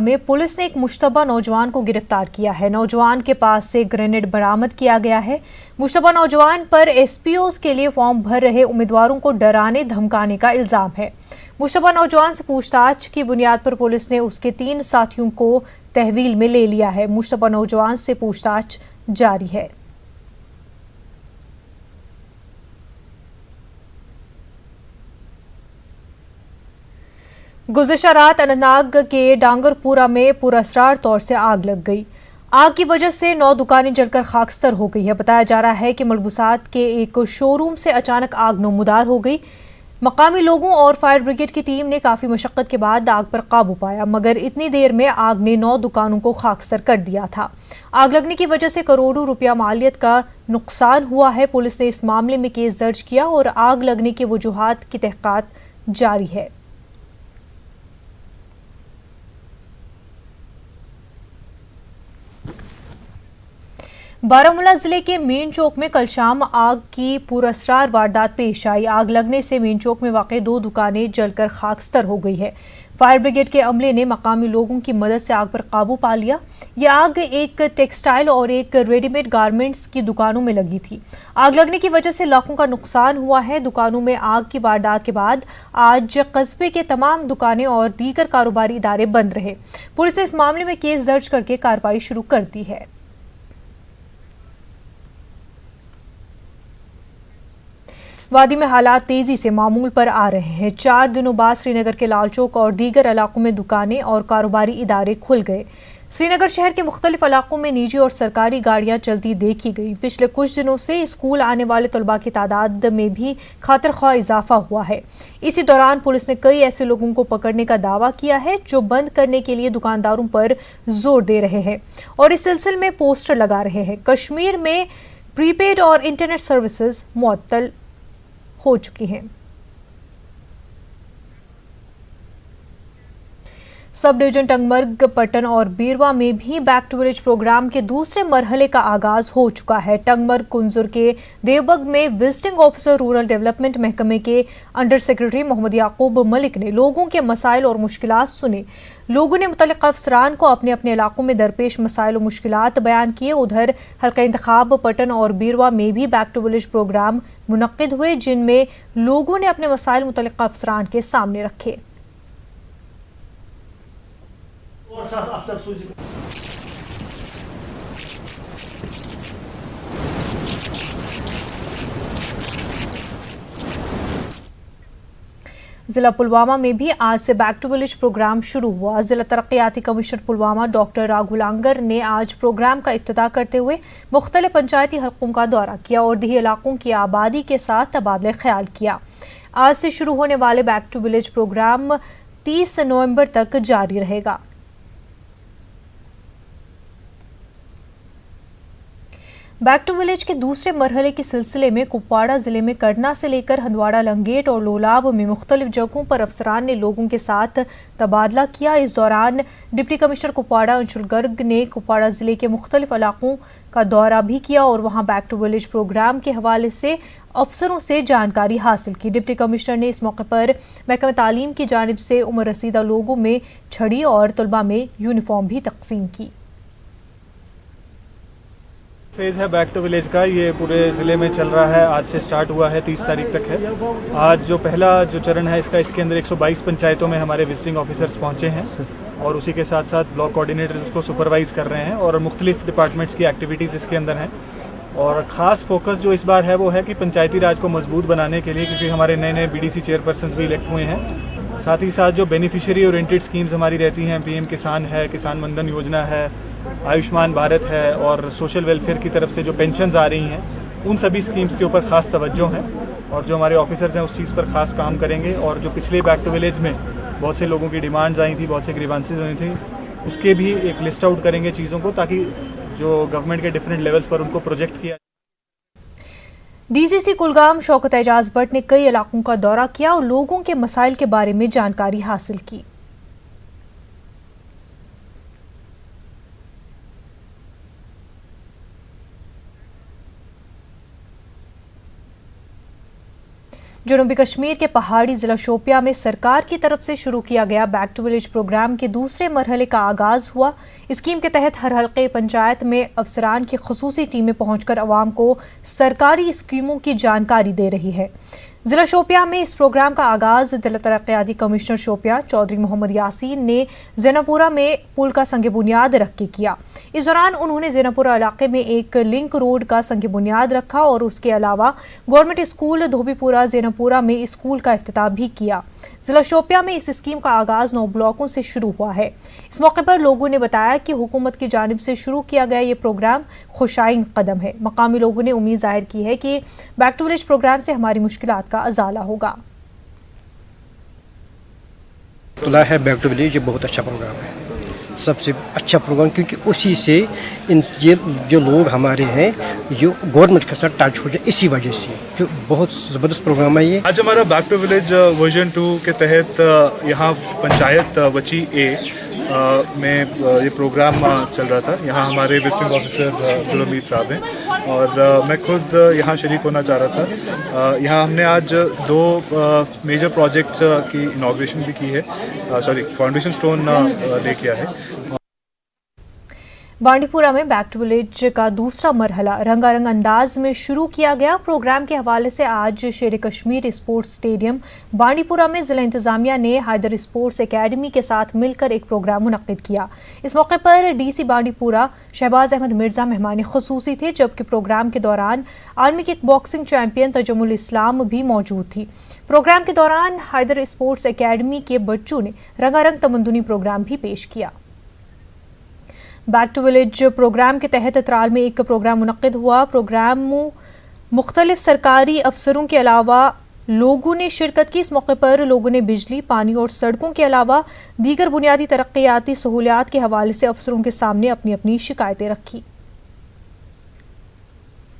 में पुलिस ने एक मुश्तबा नौजवान को गिरफ्तार किया है। नौजवान के पास से ग्रेनेड बरामद किया गया है। मुश्तबा नौजवान पर एसपीओज के लिए फॉर्म भर रहे उम्मीदवारों को डराने धमकाने का इल्जाम है। मुश्तबा नौजवान से पूछताछ की बुनियाद पर पुलिस ने उसके 3 साथियों को तहवील में ले लिया है। मुश्तबा नौजवान से पूछताछ जारी है। गुज़िश्ता रात अनंतनाग के डांगरपुरा में पुरअसरार तौर से आग लग गई। आग की वजह से 9 दुकानें जलकर खाकस्तर हो गई है। बताया जा रहा है कि मलबूसात के एक शोरूम से अचानक आग नमूदार हो गई। मकामी लोगों और फायर ब्रिगेड की टीम ने काफ़ी मशक्क़त के बाद आग पर काबू पाया, मगर इतनी देर में आग ने 9 दुकानों को खाकस्तर कर दिया था। आग लगने की वजह से करोड़ों रुपया मालियत का नुकसान हुआ है। पुलिस ने इस मामले में केस दर्ज किया और आग लगने की वजूहात की तहक़ीक़ात जारी है। बारामूला जिले के मेन चौक में कल शाम आग की पुरअसरार वारदात पेश आई। आग लगने से मेन चौक में वाक़ई 2 दुकानें जलकर खाकस्तर हो गई है। फायर ब्रिगेड के अमले ने मकामी लोगों की मदद से आग पर काबू पा लिया। यह आग एक टेक्सटाइल और एक रेडीमेड गारमेंट्स की दुकानों में लगी थी। आग लगने की वजह से लाखों का नुकसान हुआ है। दुकानों में आग की वारदात के बाद आज कस्बे के तमाम दुकानें और दीगर कारोबारी इदारे बंद रहे। पुलिस ने इस मामले में केस दर्ज करके कार्रवाई शुरू कर दी है। वादी में हालात तेजी से मामूल पर आ रहे हैं। 4 दिनों बाद श्रीनगर के लाल चौक और दीगर इलाकों में दुकानें और कारोबारी इदारे खुल गए। श्रीनगर शहर के मुख्तलिफ इलाकों में निजी और सरकारी गाड़ियां चलती देखी गई। पिछले कुछ दिनों से स्कूल आने वाले तलबा की तादाद में भी खातिरख्वाह इजाफा हुआ है। इसी दौरान पुलिस ने कई ऐसे लोगों को पकड़ने का दावा किया है जो बंद करने के लिए दुकानदारों पर जोर दे रहे हैं और इस सिलसिले में पोस्टर लगा रहे हैं। कश्मीर में प्रीपेड और इंटरनेट सर्विसेज मुअत्तल हो चुकी हैं। सब डिवीजन टंगमर्ग, पट्टन और बीरवा में भी बैक टू विलेज प्रोग्राम के दूसरे मरहले का आगाज हो चुका है। टंगमर्ग कुंजुर के देवबग में विजिटिंग ऑफिसर रूरल डेवलपमेंट महकमे के अंडर सेक्रेटरी मोहम्मद याकूब मलिक ने लोगों के मसाइल और मुश्किलात सुने। लोगों ने मुतल्लिक़ अफसरान को अपने अपने इलाकों में दरपेश मसाइल और मुश्किलात बयान किए। उधर हल्का इंतखाब पट्टन और बीरवा में भी बैक टू विलेज प्रोग्राम मुनक्किद हुए, जिनमें लोगों ने अपने मसाइल मुतल्लिक़ अफसरान के सामने रखे। जिला पुलवामा में भी आज से बैक टू विलेज प्रोग्राम शुरू हुआ। जिला तरक्याती कमिश्नर पुलवामा डॉक्टर राघुलांगर ने आज प्रोग्राम का इफ्तिताह करते हुए मुख्तलिफ पंचायती हलकों का दौरा किया और दिही इलाकों की आबादी के साथ तबादले ख्याल किया। आज से शुरू होने वाले बैक टू विलेज प्रोग्राम 30 नवंबर तक जारी रहेगा। बैक टू विलेज के दूसरे मरहले के सिलसिले में कुपवाड़ा जिले में करना से लेकर हंदवाड़ा, लंगेट और लोलाब में मुख्तलिफ जगहों पर अफसरान ने लोगों के साथ तबादला किया। इस दौरान डिप्टी कमिश्नर कुपवाड़ा अंशुल गर्ग ने कुपवाड़ा जिले के मुख्तलिफ इलाकों का दौरा भी किया और वहां बैक टू विलेज प्रोग्राम के हवाले से अफसरों से जानकारी हासिल की। डिप्टी कमिश्नर ने इस मौके पर महकमा तालीम की जानिब से उम्र रसीदा लोगों में छड़ी और तलबा में यूनिफॉर्म भी तकसीम की। फेज़ है बैक टू विलेज का, ये पूरे ज़िले में चल रहा है। आज से स्टार्ट हुआ है, 30 तारीख तक है। आज जो पहला चरण है इसके अंदर 122 पंचायतों में हमारे विजिटिंग ऑफिसर्स पहुंचे हैं और उसी के साथ साथ ब्लॉक कोऑर्डिनेटर्स को सुपरवाइज कर रहे हैं और मुख्तलिफ डिपार्टमेंट्स की एक्टिविटीज़ इसके अंदर हैं। और ख़ास फोकस जो इस बार है वो है कि पंचायती राज को मजबूत बनाने के लिए, क्योंकि हमारे नए नए BDC चेयरपर्सन्स भी इलेक्ट हुए हैं। साथ ही साथ जो बेनिफिशियरी ओरिएंटेड स्कीम्स हमारी रहती हैं, PM किसान है, किसान मनधन योजना है, आयुष्मान भारत है और सोशल वेलफेयर की तरफ से जो पेंशन्स आ रही हैं, उन सभी स्कीम्स के ऊपर ख़ास तवज्जो है और जो हमारे ऑफिसर्स हैं उस चीज़ पर ख़ास काम करेंगे। और जो पिछले बैक टू विलेज में बहुत से लोगों की डिमांड्स आई थी, बहुत से ग्रीवांसेस हुई थी, उसके भी एक लिस्ट आउट करेंगे चीज़ों को, ताकि जो गवर्नमेंट के डिफरेंट लेवल्स पर उनको प्रोजेक्ट किया। DCC कुलगाम शौकत एजाज भट्ट ने कई इलाकों का दौरा किया और लोगों के मसाइल के बारे में जानकारी हासिल की। जनूबी कश्मीर के पहाड़ी जिला शोपिया में सरकार की तरफ से शुरू किया गया बैक टू विलेज प्रोग्राम के दूसरे मरहले का आगाज हुआ। स्कीम के तहत हर हल्के पंचायत में अफसरान की खुसूसी टीमें पहुंचकर अवाम को सरकारी स्कीमों की जानकारी दे रही है। जिला शोपिया में इस प्रोग्राम का आगाज जिला तरक्याती कमिश्नर शोपिया चौधरी मोहम्मद यासीन ने ज़ैनापुरा में पुल का संग बुनियाद रख के किया। इस दौरान उन्होंने ज़ैनापुरा इलाके में एक लिंक रोड का संग बुनियाद रखा और उसके अलावा गवर्नमेंट स्कूल धोबीपुरा ज़ैनापुरा में स्कूल का इफ्तिताह भी किया। जिला शोपिया में इस स्कीम का आगाज 9 ब्लॉकों से शुरू हुआ है। इस मौके पर लोगों ने बताया कि हुकूमत की जानिब से शुरू किया गया ये प्रोग्राम खुशाइन कदम है। मकामी लोगों ने उम्मीद जाहिर की है कि बैक टू विलेज प्रोग्राम से हमारी मुश्किलात का अजाला होगा। है बैक टू विलेज, ये बहुत अच्छा प्रोग्राम है, सबसे अच्छा प्रोग्राम, क्योंकि उसी से ये जो लोग हमारे हैं ये गवर्नमेंट के साथ टच हो जाए, इसी वजह से जो बहुत ज़बरदस्त प्रोग्राम है ये। आज हमारा बैक टू विलेज वर्जन 2 के तहत यहाँ पंचायत वची ए में ये प्रोग्राम चल रहा था। यहाँ हमारे विजिटिंग ऑफिसर अब्दुल हमीद साहब हैं और मैं खुद यहाँ शरीक होना चाह रहा था। यहाँ हमने आज 2 मेजर प्रोजेक्ट्स की इनॉग्रेशन भी की है, फाउंडेशन स्टोन ले किया है। बांडीपुरा में बैक टू विलेज का दूसरा मरहला रंगारंग अंदाज में शुरू किया गया। प्रोग्राम के हवाले से आज शेर कश्मीर स्पोर्ट्स स्टेडियम बांडीपुरा में जिला इंतजामिया ने हैदर स्पोर्ट्स एकेडमी के साथ मिलकर एक प्रोग्राम मुनक्किद किया। इस मौके पर डीसी बांडीपुरा शहबाज अहमद मिर्जा मेहमान खुसूसी थे, जबकि प्रोग्राम के दौरान army kick boxing champion Tajamul Islam भी मौजूद थी। प्रोग्राम के दौरान हैदर स्पोर्ट्स एकेडमी के बच्चों ने रंगारंग तमंदुनी प्रोग्राम भी पेश किया। बैक टू विलेज प्रोग्राम के तहत त्राल में एक प्रोग्राम मुनक्किद हुआ। प्रोग्राम मुख्तलिफ सरकारी अफसरों के अलावा लोगों ने शिरकत की। इस मौके पर लोगों ने बिजली, पानी और सड़कों के अलावा दीगर बुनियादी तरक्याती सहूलियात के हवाले से अफसरों के सामने अपनी अपनी शिकायतें रखी।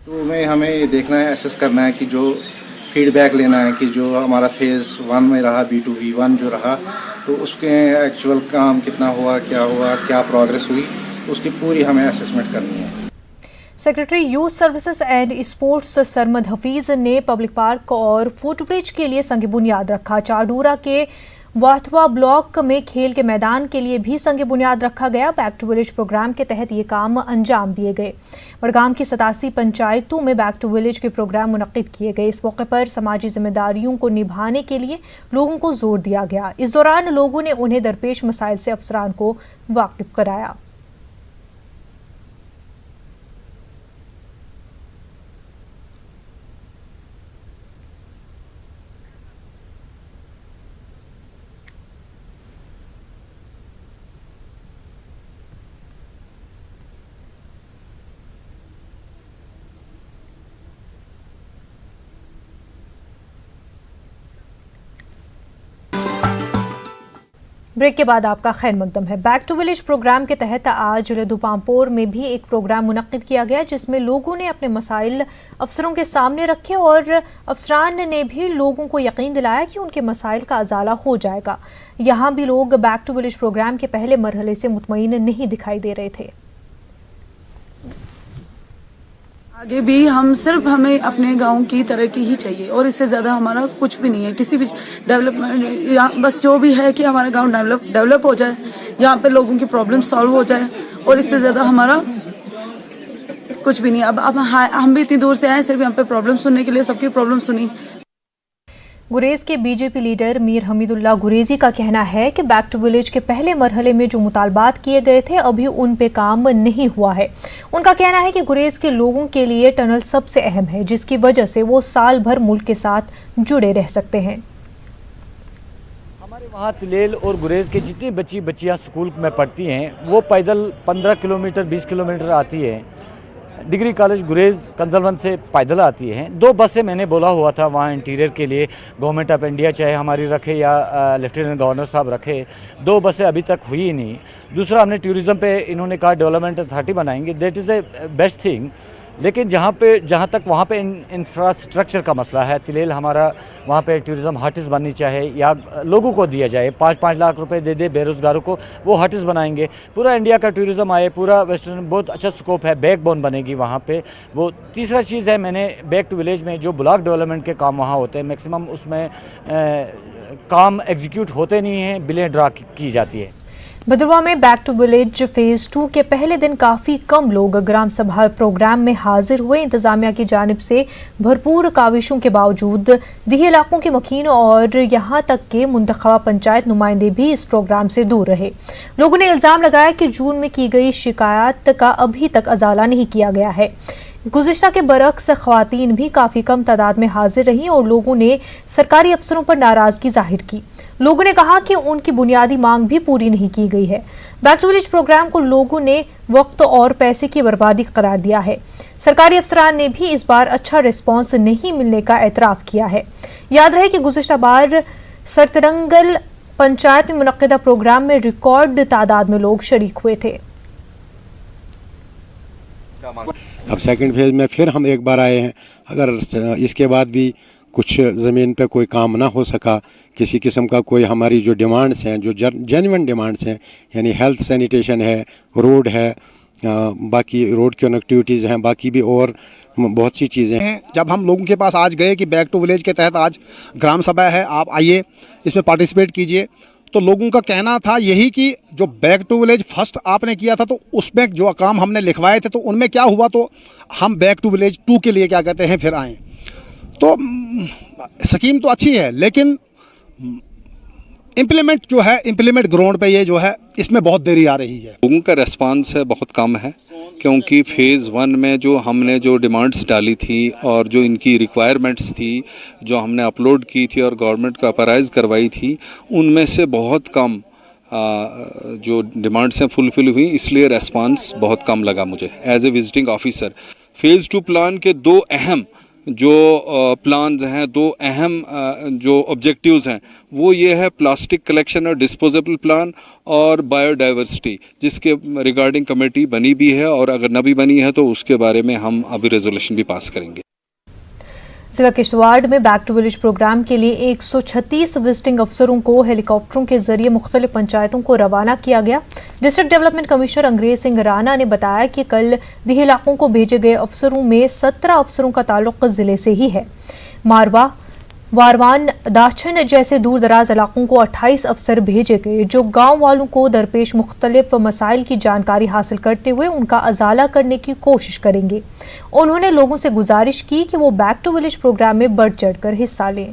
तो हमें ये देखना है, एसेस करना है कि जो फीडबैक लेना है कि जो हमारा फेज़ 1 में रहा, B2V1 जो रहा, तो उसके एक्चुअल काम कितना हुआ, क्या प्रोग्रेस हुई, उसकी पूरी हमें असेसमेंट करनी है। Secretary youth services and sports Sarmad Hafeez ने पब्लिक पार्क और फुटब्रिज के लिए संग बुनियाद रखा। चाडूरा के वाथवा ब्लॉक में खेल के मैदान के लिए भी संग बुनियाद रखा गया। बैक टू विलेज प्रोग्राम के तहत ये काम अंजाम दिए गए। बड़गाम की 87 पंचायतों में बैक टू विलेज के प्रोग्राम मुनक्किद किए गए। इस मौके पर समाजी जिम्मेदारियों को निभाने के लिए लोगों को जोर दिया गया। इस दौरान लोगों ने उन्हें दरपेश मसाइल से अफसरान को वाकिफ कराया। ब्रेक के बाद आपका खैर मकदम है। बैक टू विलेज प्रोग्राम के तहत आज दुपामपोर में भी एक प्रोग्राम मुनक्किद किया गया, जिसमें लोगों ने अपने मसाइल अफसरों के सामने रखे और अफसरान ने भी लोगों को यकीन दिलाया कि उनके मसाइल का अजाला हो जाएगा। यहाँ भी लोग बैक टू विलेज प्रोग्राम के पहले मरहले से मुतमईन नहीं दिखाई दे रहे थे। आगे भी हमें अपने गांव की तरक्की ही चाहिए और इससे ज्यादा हमारा कुछ भी नहीं है। किसी भी डेवलपमेंट, बस जो भी है कि हमारा गांव डेवलप हो जाए, यहाँ पे लोगों की प्रॉब्लम सॉल्व हो जाए, और इससे ज्यादा हमारा कुछ भी नहीं। अब हम भी इतनी दूर से आए सिर्फ यहाँ पे प्रॉब्लम सुनने के लिए, सबकी प्रॉब्लम सुनी। गुरेज के बीजेपी लीडर मीर हमीदुल्लाह गुरेजी का कहना है कि बैक टू विलेज के पहले मरहले में जो मुतालबात किए गए थे अभी उन पे काम नहीं हुआ है। उनका कहना है कि गुरेज के लोगों के लिए टनल सबसे अहम है, जिसकी वजह से वो साल भर मुल्क के साथ जुड़े रह सकते हैं। हमारे वहाँ तुलेल और गुरेज के जितनी बच्चियाँ स्कूल में पढ़ती हैं वो पैदल 15 किलोमीटर 20 किलोमीटर आती है। डिग्री कॉलेज गुरेज कंजलवंत से पैदल आती हैं। 2 बसें मैंने बोला हुआ था वहाँ इंटीरियर के लिए, गवर्नमेंट ऑफ इंडिया चाहे हमारी रखे या लेफ्टिनेंट गवर्नर साहब रखे, 2 बसें अभी तक हुई नहीं। दूसरा, हमने टूरिज़्म पे इन्होंने कहा डेवलपमेंट अथॉरिटी बनाएंगे, that is a best thing. لیکن جہاں تک وہاں پہ انفراسٹرکچر کا مسئلہ ہے، تلیل ہمارا وہاں پہ ٹورزم ہٹس بننی چاہیے یا لوگوں کو دیا جائے، 5 لاکھ روپے دے دے بے روزگاروں کو، وہ ہٹس بنائیں گے، پورا انڈیا کا ٹورزم آئے، پورا ویسٹرن بہت اچھا سکوپ ہے، بیک بون بنے گی وہاں پہ۔ وہ تیسرا چیز ہے، میں نے بیک ٹو ولیج میں جو بلاک ڈیولپمنٹ کے کام وہاں ہوتے ہیں، میکسیمم اس میں کام ایگزیکیوٹ ہوتے نہیں ہیں، بلیں ڈرا کی جاتی ہے۔ بھدرواہ میں بیک ٹو ولیج فیز 2 کے پہلے دن کافی کم لوگ گرام سبھا پروگرام میں حاضر ہوئے۔ انتظامیہ کی جانب سے بھرپور کاوشوں کے باوجود دیہی علاقوں کے مکین اور یہاں تک کہ منتخبہ پنچایت نمائندے بھی اس پروگرام سے دور رہے۔ لوگوں نے الزام لگایا کہ جون میں کی گئی شکایات کا ابھی تک ازالہ نہیں کیا گیا ہے۔ گزشتہ کے برعکس خواتین بھی کافی کم تعداد میں حاضر رہیں اور لوگوں نے سرکاری افسروں پر ناراضگی ظاہر کی۔ لوگوں نے کہا کہ ان کی بنیادی مانگ بھی پوری نہیں کی گئی ہے۔ بیک ٹو ولیج پروگرام کو لوگوں نے وقت اور پیسے کی بربادی قرار دیا ہے۔ سرکاری افسران نے بھی اس بار اچھا ریسپانس نہیں ملنے کا اعتراف کیا ہے۔ یاد رہے کہ گزشتہ بار سرترنگل پنچایت میں منعقدہ پروگرام میں ریکارڈ تعداد میں لوگ شریک ہوئے تھے۔ اب سیکنڈ فیز میں پھر ہم ایک بار آئے ہیں، اگر اس کے بعد بھی کچھ زمین پہ کوئی کام نہ ہو سکا، کسی قسم کا کوئی ہماری جو ڈیمانڈس ہیں، جو جینوئن ڈیمانڈس ہیں، یعنی ہیلتھ سینیٹیشن ہے، روڈ ہے، باقی روڈ کی کنیکٹیویٹیز ہیں، باقی بھی اور بہت سی چیزیں ہیں۔ جب ہم لوگوں کے پاس آج گئے کہ بیک ٹو ولیج کے تحت آج گرام سبھا ہے، آپ آئیے اس میں پارٹیسپیٹ کیجئے، تو لوگوں کا کہنا تھا یہی کہ جو بیک ٹو ولیج فرسٹ آپ نے کیا تھا تو اس میں جو کام ہم نے لکھوائے تھے تو ان میں کیا ہوا، تو ہم بیک ٹو ولیج 2 کے لیے کیا کہتے ہیں پھر آئیں۔ تو سکیم تو اچھی ہے لیکن امپلیمنٹ جو ہے، امپلیمنٹ گراؤنڈ پہ یہ جو ہے اس میں بہت دیری آ رہی ہے۔ لوگوں کا ریسپانس ہے بہت کم ہے، کیونکہ فیز 1 میں جو ہم نے جو ڈیمانڈس ڈالی تھی اور جو ان کی ریکوائرمنٹس تھی جو ہم نے اپلوڈ کی تھی اور گورنمنٹ کو اپرائز کروائی تھی، ان میں سے بہت کم جو ڈیمانڈس ہیں فلفل ہوئی، اس لیے ریسپانس بہت کم لگا مجھے as a visiting officer. Phase 2 plan کے 2 اہم جو پلانز ہیں، 2 اہم جو آبجیکٹیوز ہیں، وہ یہ ہے پلاسٹک کلیکشن اور ڈسپوزیبل پلان اور بایو ڈائیورسٹی، جس کے ریگارڈنگ کمیٹی بنی بھی ہے، اور اگر نہ بھی بنی ہے تو اس کے بارے میں ہم ابھی ریزولوشن بھی پاس کریں گے۔ ضلع کشتواڑ میں بیک ٹو ولیج پروگرام کے لیے 136 وزٹنگ افسروں کو ہیلی کاپٹروں کے ذریعے مختلف پنچایتوں کو روانہ کیا گیا۔ ڈسٹرکٹ ڈیولپمنٹ کمشنر انگریز سنگھ رانا نے بتایا کہ کل دیہی علاقوں کو بھیجے گئے افسروں میں 17 افسروں کا تعلق ضلع سے ہی ہے۔ ماروا، واروان، داچھن جیسے دور دراز علاقوں کو 28 افسر بھیجے گئے جو گاؤں والوں کو درپیش مختلف مسائل کی جانکاری حاصل کرتے ہوئے ان کا ازالہ کرنے کی کوشش کریں گے۔ انہوں نے لوگوں سے گزارش کی کہ وہ بیک ٹو ولیج پروگرام میں بڑھ چڑھ کر حصہ لیں۔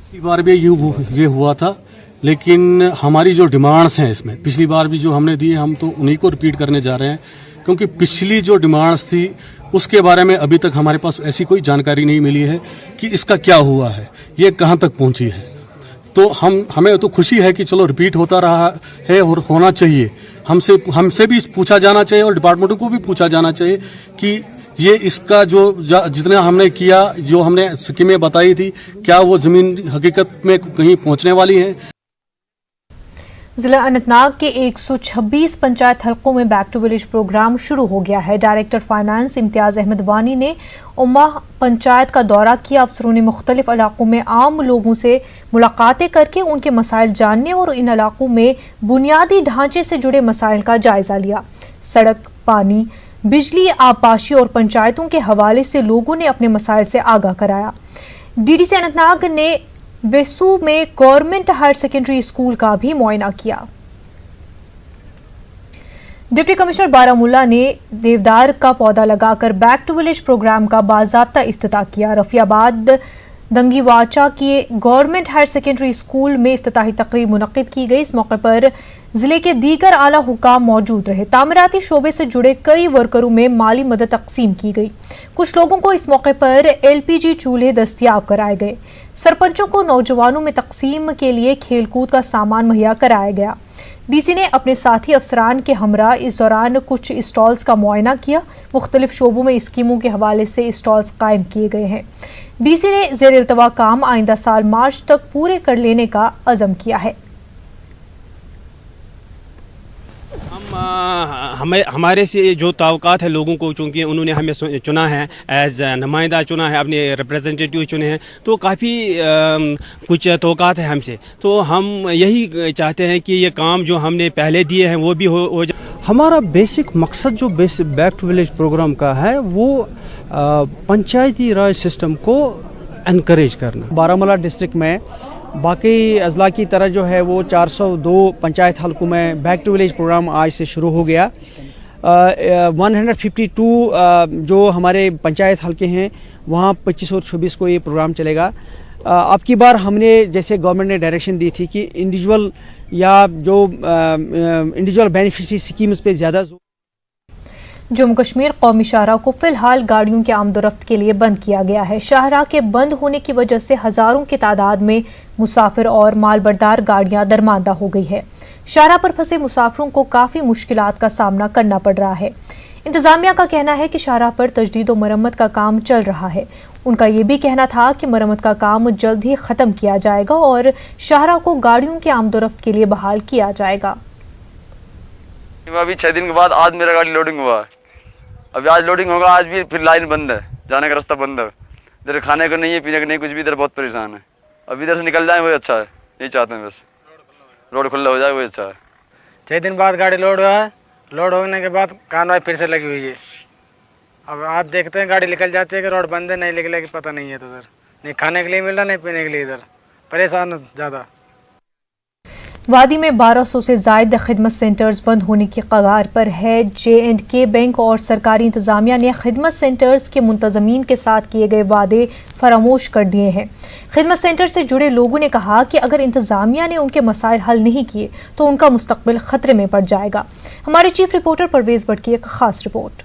پچھلی بار بھی یہ ہوا تھا، لیکن ہماری جو ڈیمانڈس ہیں اس میں پچھلی بار بھی جو ہم نے دیے، ہم تو انہی کو ریپیٹ کرنے جا رہے ہیں، کیونکہ پچھلی جو ڈیمانڈس تھی اس کے بارے میں ابھی تک ہمارے پاس ایسی کوئی جانکاری نہیں ملی ہے کہ اس کا کیا ہوا ہے، یہ کہاں تک پہنچی ہے۔ تو ہمیں تو خوشی ہے کہ چلو ریپیٹ ہوتا رہا ہے اور ہونا چاہیے، ہم سے بھی پوچھا جانا چاہیے اور ڈپارٹمنٹوں کو بھی پوچھا جانا چاہیے کہ یہ اس کا جو جتنا ہم نے کیا، جو ہم نے اسکیمیں بتائی تھی، کیا وہ زمین حقیقت میں کہیں پہنچنے والی ہیں۔ ضلع اننت ناگ کے 126 پنچایت حلقوں میں بیک ٹو ولیج پروگرام شروع ہو گیا ہے۔ ڈائریکٹر فائنانس امتیاز احمد وانی نے امہ پنچایت کا دورہ کیا۔ افسروں نے مختلف علاقوں میں عام لوگوں سے ملاقاتیں کر کے ان کے مسائل جاننے اور ان علاقوں میں بنیادی ڈھانچے سے جڑے مسائل کا جائزہ لیا۔ سڑک، پانی، بجلی، آبپاشی اور پنچایتوں کے حوالے سے لوگوں نے اپنے مسائل سے آگاہ کرایا۔ D D C Anant Nag نے ویسو میں گورنمنٹ ہائر سیکنڈری اسکول کا بھی معائنہ کیا۔ ڈپٹی کمشنر بارہمولہ نے دیودار کا پودا لگا کر بیک ٹو ولیج پروگرام کا باضابطہ افتتاح کیا۔ رفیع آباد دنگی واچا کے گورنمنٹ ہائر سیکنڈری اسکول میں افتتاحی تقریب منعقد کی گئی۔ اس موقع پر ضلع کے دیگر اعلیٰ حکام موجود رہے۔ تعمیراتی شعبے سے جڑے کئی ورکروں میں مالی مدد تقسیم کی گئی۔ کچھ لوگوں کو اس موقع پر LPG چولہے دستیاب کرائے گئے۔ سرپنچوں کو نوجوانوں میں تقسیم کے لیے کھیل کود کا سامان مہیا کرایا گیا۔ ڈی سی نے اپنے ساتھی افسران کے ہمراہ اس دوران کچھ اسٹالز کا معائنہ کیا۔ مختلف شعبوں میں اسکیموں کے حوالے سے اسٹالز قائم کیے گئے ہیں۔ ڈی سی نے زیر التواء کام آئندہ سال مارچ تک پورے کر لینے کا عزم کیا ہے۔ हमारे से जो तवक्कात है लोगों को, चूँकि उन्होंने हमें चुना है, एज नुमाइंदा चुना है, अपने रिप्रेजेंटेटिव चुने हैं, तो काफ़ी कुछ तवक्कात है हमसे। तो हम यही चाहते हैं कि ये काम जो हमने पहले दिए हैं वो भी हो जाए। हमारा बेसिक मकसद जो बैक टू विलेज प्रोग्राम का है वो पंचायती राज सिस्टम को एनकरेज करना। बारामूला डिस्ट्रिक्ट में बाकी अजला की तरह जो है वो 402 पंचायत हलकों में बैक टू विलेज प्रोग्राम आज से शुरू हो गया। 152 जो हमारे पंचायत हलके हैं वहाँ 25 और 26 को ये प्रोग्राम चलेगा। अब की बार हमने जैसे गवर्नमेंट ने डायरेक्शन दी थी कि इंडिविजुअल या जो इंडिविजुअल बेनिफिशरी स्कीम्स पे ज़्यादा। जम्मू कश्मीर कौमी शाहराह को फिलहाल गाड़ियों के आमदोरफ्त के लिए बंद किया गया है। शाहराह के बंद होने की वजह से हज़ारों की तादाद में मुसाफिर और मालबरदार गाड़ियां दरमांदा हो गई है। शाहराह पर फंसे मुसाफिरों को काफ़ी मुश्किलात का सामना करना पड़ रहा है। इंतज़ामिया का कहना है कि शाहराह पर तजदीद और मरम्मत का काम चल रहा है। उनका ये भी कहना था कि मरम्मत का काम जल्द ही ख़त्म किया जाएगा और शाहराह को गाड़ियों के आमदोरफ्त के लिए बहाल किया जाएगा। अभी 6 दिन के बाद आज मेरा गाड़ी लोडिंग हुआ है। अभी आज लोडिंग होगा, आज भी फिर लाइन बंद है, जाने का रास्ता बंद है। इधर खाने को नहीं है, पीने को नहीं, कुछ भी। इधर बहुत परेशान है। अभी इधर से निकल जाए वही अच्छा है, यही चाहते हैं बस। रोड खुला हो जाए वही अच्छा है। 6 दिन बाद गाड़ी लोड हुआ है। लोड होने के बाद कार्रवाई फिर से लगी हुई है। अब आप देखते हैं गाड़ी निकल जाती है कि रोड बंद है, नहीं निकलेगी पता नहीं है। तो सर नहीं खाने के लिए मिल रहा, नहीं पीने के लिए। इधर परेशान ज़्यादा। वादी में 1200 से ज़ायद खिदमत सेंटर्स बंद होने की कगार पर है। J&K बैंक और सरकारी इंतज़ामिया ने खिदमत सेंटर्स के मुंतज़मीन के साथ किए गए वादे फरामोश कर दिए हैं। खिदमत सेंटर से जुड़े लोगों ने कहा कि अगर इंतज़ामिया ने उनके मसाइल हल नहीं किए तो उनका मुस्तकबिल ख़तरे में पड़ जाएगा। हमारे चीफ रिपोर्टर परवेज़ भट्ट की एक ख़ास रिपोर्ट।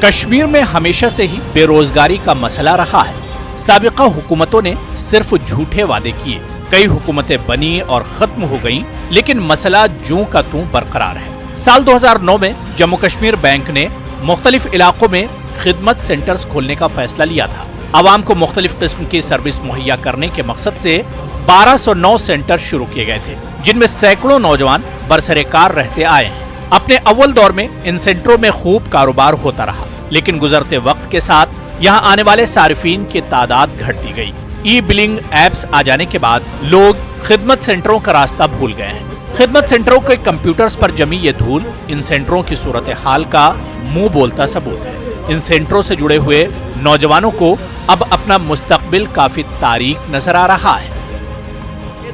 कश्मीर में हमेशा से ही बेरोजगारी का मसला रहा है। साबिका हुकूमतों ने सिर्फ झूठे वादे किए, कई हुकूमतें बनी और खत्म हो गईं, लेकिन मसला जूं का तूं बरकरार है। साल 2009 में जम्मू कश्मीर बैंक ने मुख्तलिफ इलाकों में खिदमत सेंटर्स खोलने का फैसला लिया था। आवाम को मुख्तलिफ किस्म की सर्विस मुहैया करने के मकसद से 1209 सेंटर शुरू किए गए थे, जिनमें सैकड़ों नौजवान बरसरेकार रहते आए हैं। अपने अव्वल दौर में इन सेंटरों में खूब कारोबार होता रहा, लेकिन गुजरते वक्त के साथ यहाँ आने वाले सारिफीन की तादाद घटती गई। ई बिलिंग एप्स आ जाने के बाद लोग खिदमत सेंटरों का रास्ता भूल गए हैं। खिदमत सेंटरों के कंप्यूटर्स पर जमी ये धूल इन सेंटरों की सूरत हाल का मुंह बोलता सबूत है। इन सेंटरों से जुड़े हुए नौजवानों को अब अपना मुस्तकबिल काफी तारीक नजर आ रहा है।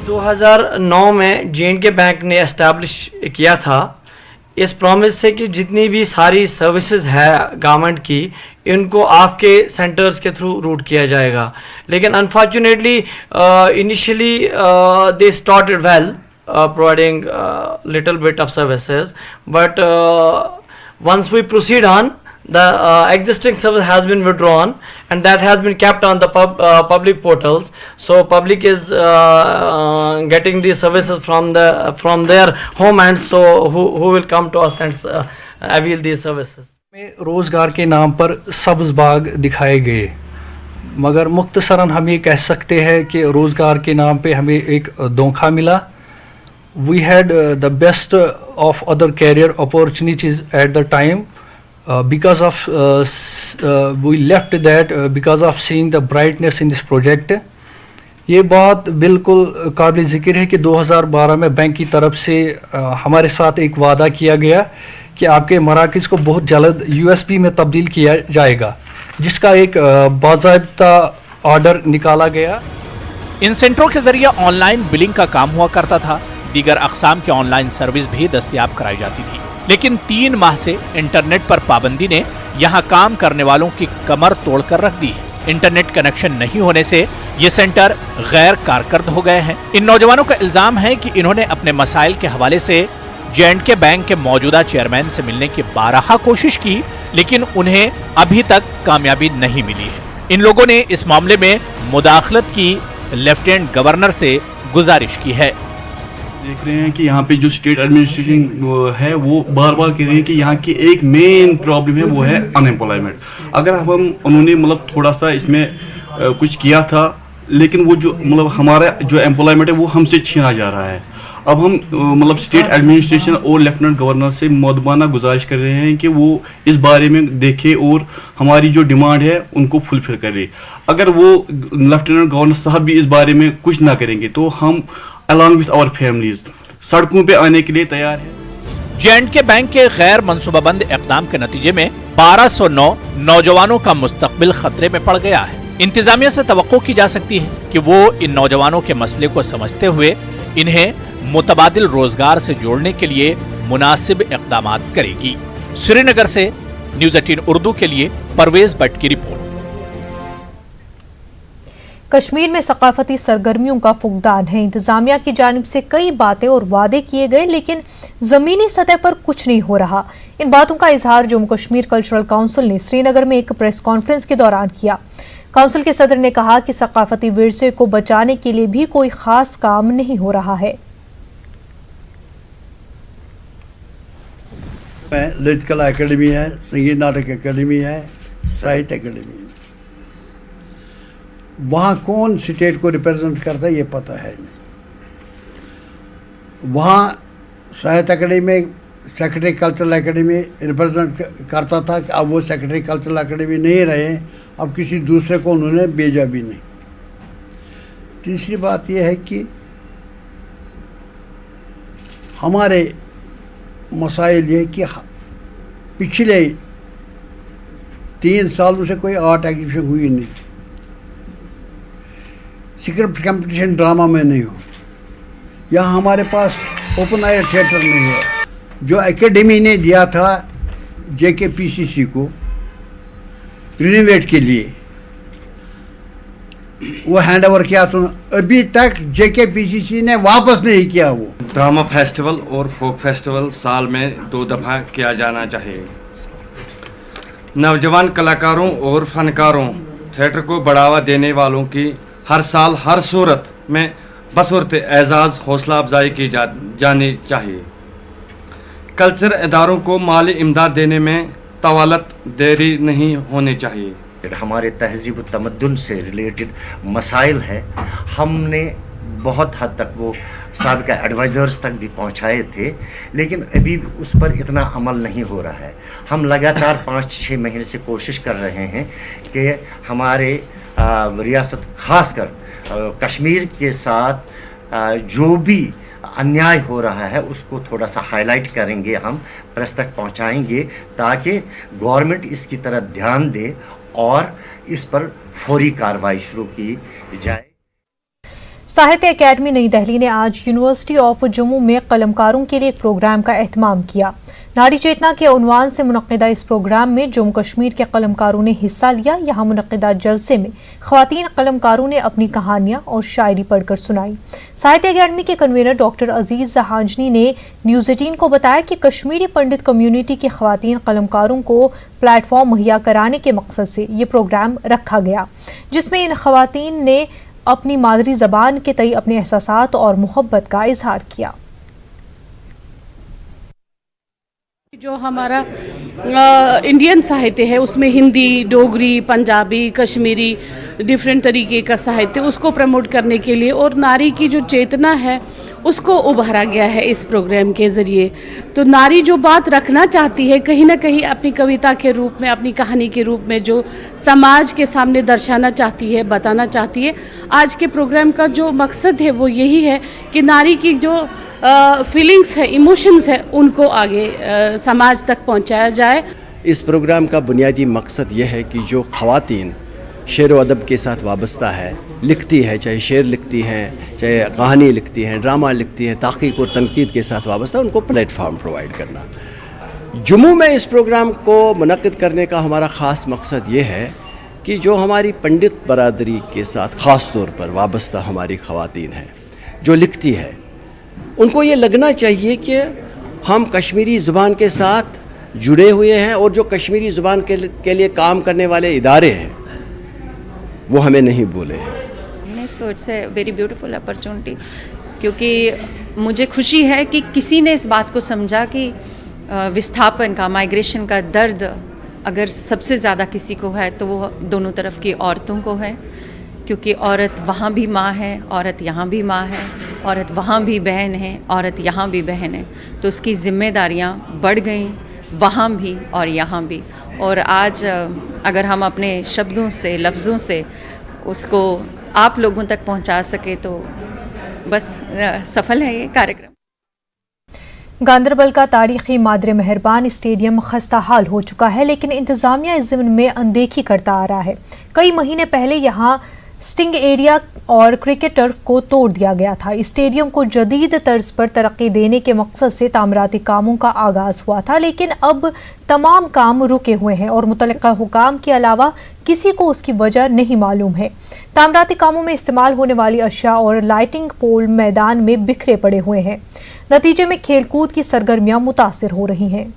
2009 में J&K बैंक ने एस्टैब्लिश किया था इस प्रॉमिस से कि जितनी भी सारी सर्विसेज है गवर्नमेंट की, इनको आपके सेंटर्स के थ्रू रूट किया जाएगा। लेकिन unfortunately initially they started well providing little bit of services, but once we proceed on, the existing service has been withdrawn and that has been kept on the public portals, so public is getting these services from their home, and so who will come to us and avail these services. रोज़गार के नाम पर सब्ज़ बाग दिखाए गए, मगर मुख्तसरन हम ये कह सकते हैं कि रोज़गार के नाम पे हमें एक धोखा मिला. We had the best of other career opportunities at the time. Because of we left that because of seeing the brightness in this project. ये बात बिल्कुल काबिल ज़िक्र है कि 2012 में बैंक की तरफ से हमारे साथ एक वादा किया गया कि आपके मराकज़ को बहुत जल्द USB में तब्दील किया जाएगा, जिसका एक बाज़ाब्ता ऑर्डर निकाला गया. इन सेंटरों के जरिए ऑनलाइन बिलिंग का काम हुआ करता था. दीगर अक़साम के ऑनलाइन सर्विस भी दस्तयाब कराई जाती थी, लेकिन 3 माह से इंटरनेट पर पाबंदी ने यहाँ काम करने वालों की कमर तोड़कर रख दी है. इंटरनेट कनेक्शन नहीं होने से ये सेंटर गैर कारकर्द हो गए हैं. इन नौजवानों का इल्जाम है कि इन्होंने अपने मसाइल के हवाले से J&K बैंक के मौजूदा चेयरमैन से मिलने की 12 कोशिश की, लेकिन उन्हें अभी तक कामयाबी नहीं मिली है. इन लोगों ने इस मामले में मुदाखलत की लेफ्टिनेंट गवर्नर से गुजारिश की है. देख रहे हैं कि यहाँ पे जो स्टेट एडमिनिस्ट्रेशन है वो बार बार कह रही है कि यहाँ की एक मेन प्रॉब्लम है वो है अनएम्प्लॉयमेंट. अगर हम उन्होंने मतलब थोड़ा सा इसमें कुछ किया था, लेकिन वो जो मतलब हमारा जो एम्प्लॉयमेंट है वो हमसे छीना जा रहा है। अब हम मतलब स्टेट एडमिनिस्ट्रेशन और लेफ्टिनेंट गवर्नर से मुअद्दबाना गुजारिश कर रहे हैं कि वो इस बारे में देखे और हमारी जो डिमांड है उनको फुलफिल करे। अगर वो लेफ्टिनेंट गवर्नर साहब भी इस बारे में कुछ ना करेंगे तो हम अलॉन्ग विथ आवर फैमिलीज सड़कों पे आने के लिए तैयार हैं। J&K बैंक के गैर मंसूबाबंद इक़दाम के नतीजे में 1209 नौजवानों का मुस्तकबिल खतरे में पड़ गया है। इंतजामिया से तवक्को की जा सकती है कि वो इन नौजवानों के मसले को समझते हुए इन्हें मुतबादिल रोजगार से जोड़ने के लिए मुनासिब इक़दामात करेगी। श्रीनगर से न्यूज़ 18 उर्दू के लिए परवेज भट्ट की रिपोर्ट। कश्मीर में सकाफती सरगर्मियों का फुकदान है। इंतजामिया की जानिब से कई बातें और वादे किए गए, लेकिन जमीनी सतह पर कुछ नहीं हो रहा। इन बातों का इजहार जम्मू कश्मीर कल्चरल काउंसिल ने श्रीनगर में एक प्रेस कॉन्फ्रेंस के दौरान किया। काउंसिल के सदर ने कहा कि सकाफती विरसे को बचाने के लिए भी कोई खास काम नहीं हो रहा है। ललित कला एकेडमी है, संगीत नाटक एकेडमी है, साहित्य एकेडमी है। वहाँ कौन स्टेट को रिप्रेजेंट करता है ये पता है नहीं। वहाँ साहित्य एकेडमी में सेक्रेटरी कल्चरल एकेडमी रिप्रेजेंट करता था, कि अब वो सेक्रेटरी कल्चरल एकेडमी नहीं रहे, अब किसी दूसरे को उन्होंने भेजा भी नहीं। तीसरी बात यह है कि हमारे मसाइल ये कि पिछले 3 सालों से कोई आर्ट एग्जीबिशन हुई नहीं, स्क्रिप्ट कंपटीशन ड्रामा में नहीं हो, यहाँ हमारे पास ओपन एयर थिएटर नहीं है। जो एकेडमी ने दिया था JKPCC को रिनोवेट के लिए, वो हैंड ओवर किया तो अभी तक JKPCC ने वापस नहीं किया। वो ड्रामा फेस्टिवल और फोक फेस्टिवल साल में 2 दफ़ा किया जाना चाहिए। नौजवान कलाकारों और फनकारों, थिएटर को बढ़ावा देने वालों की हर साल हर सूरत में बसूरत एजाज़ हौसला अफजाई की जानी चाहिए। कल्चर इदारों को माली इमदाद देने में तवालत देरी नहीं होनी चाहिए। हमारे तहजीब व तमद्दुन से रिलेटेड मसाइल है, हमने बहुत हद तक वो साबिका एडवाइज़र्स तक भी पहुंचाए थे, लेकिन अभी उस पर इतना अमल नहीं हो रहा है। हम लगातार 5-6 महीने से कोशिश कर रहे हैं कि हमारे रियासत खासकर कश्मीर के साथ जो भी अन्याय हो रहा है उसको थोड़ा सा हाईलाइट करेंगे, हम प्रेस तक पहुंचाएंगे ताकि गवर्नमेंट इसकी तरफ ध्यान दे और इस पर फौरी कार्रवाई शुरू की जाए। साहित्य अकेडमी नई दिल्ली ने आज यूनिवर्सिटी ऑफ जम्मू में कलमकारों के लिए एक प्रोग्राम का एहतमाम किया। नारी चेतना के उन्वान से मुनक्किदा इस प्रोग्राम में जम्मू कश्मीर के कलमकारों ने हिस्सा लिया। यहाँ मुनक्किदा जलसे में ख्वातीन कलमकारों ने अपनी कहानियाँ और शायरी पढ़कर सुनाई। साहित्य अकेडमी के कन्वीनर डॉक्टर अजीज जहांजनी ने न्यूज़ 18 को बताया कि कश्मीरी पंडित कम्युनिटी की ख्वातीन कलमकारों को प्लेटफॉर्म मुहैया कराने के मकसद से ये प्रोग्राम रखा गया, जिसमें इन ख्वातीन ने अपनी मादरी ज़बान के तई अपने एहसासात और मोहब्बत का इजहार किया। जो हमारा इंडियन साहित्य है उसमें हिंदी, डोगरी, पंजाबी, कश्मीरी डिफरेंट तरीके का साहित्य, उसको प्रमोट करने के लिए और नारी की जो चेतना है उसको उभारा गया है इस प्रोग्राम के ज़रिए। तो नारी जो बात रखना चाहती है कहीं ना कहीं अपनी कविता के रूप में, अपनी कहानी के रूप में, जो समाज के सामने दर्शाना चाहती है, बताना चाहती है, आज के प्रोग्राम का जो मकसद है वो यही है कि नारी की जो फीलिंग्स है, इमोशंस है, उनको आगे समाज तक पहुंचाया जाए। इस प्रोग्राम का बुनियादी मकसद यह है कि जो ख़वातीन शेर व अदब के साथ वाबस्ता है, लिखती है, चाहे शेर लिखती हैं, चाहे कहानी लिखती हैं, ड्रामा लिखती हैं, तहक़ीक़ और तनकीद के साथ वाबस्ता, उनको प्लेटफार्म प्रोवाइड करना। जम्मू में इस प्रोग्राम को मुनक़्क़िद करने का हमारा ख़ास मकसद ये है कि जो हमारी पंडित बरादरी के साथ ख़ास तौर पर वाबस्ता हमारी ख़वातीन हैं जो लिखती है, उनको ये लगना चाहिए कि हम कश्मीरी ज़ुबान के साथ जुड़े हुए हैं और जो कश्मीरी ज़ुबान के लिए काम करने वाले इदारे हैं वो हमें नहीं भूले हैं। So it's a very beautiful opportunity, क्योंकि मुझे खुशी है कि किसी ने इस बात को समझा कि विस्थापन का, माइग्रेशन का दर्द अगर सबसे ज़्यादा किसी को है तो वो दोनों तरफ की औरतों को है। क्योंकि औरत वहाँ भी माँ है, औरत यहाँ भी माँ है, औरत वहाँ भी बहन है, औरत यहाँ भी बहन है, तो उसकी जिम्मेदारियाँ बढ़ गई वहाँ भी और यहाँ भी। और आज अगर हम अपने शब्दों से, लफ्ज़ों से उसको आप लोगों तक पहुँचा सके तो बस सफल है ये कार्यक्रम। गांदरबल का तारीखी मादरे मेहरबान स्टेडियम खस्ता हाल हो चुका है, लेकिन इंतजामिया इस ज़िम्न में अनदेखी करता आ रहा है। कई महीने पहले यहाँ स्टिंग एरिया और क्रिकेट टर्फ को तोड़ दिया गया था। स्टेडियम को जदीद तर्ज पर तरक्की देने के मकसद से तामीराती कामों का आगाज हुआ था, लेकिन अब तमाम काम रुके हुए हैं और मुतल्लिका हुकाम के अलावा किसी को उसकी वजह नहीं मालूम है। तामीराती कामों में इस्तेमाल होने वाली अशिया और लाइटिंग पोल मैदान में बिखरे पड़े हुए हैं। नतीजे में खेलकूद की सरगर्मियां मुतासिर हो रही हैं।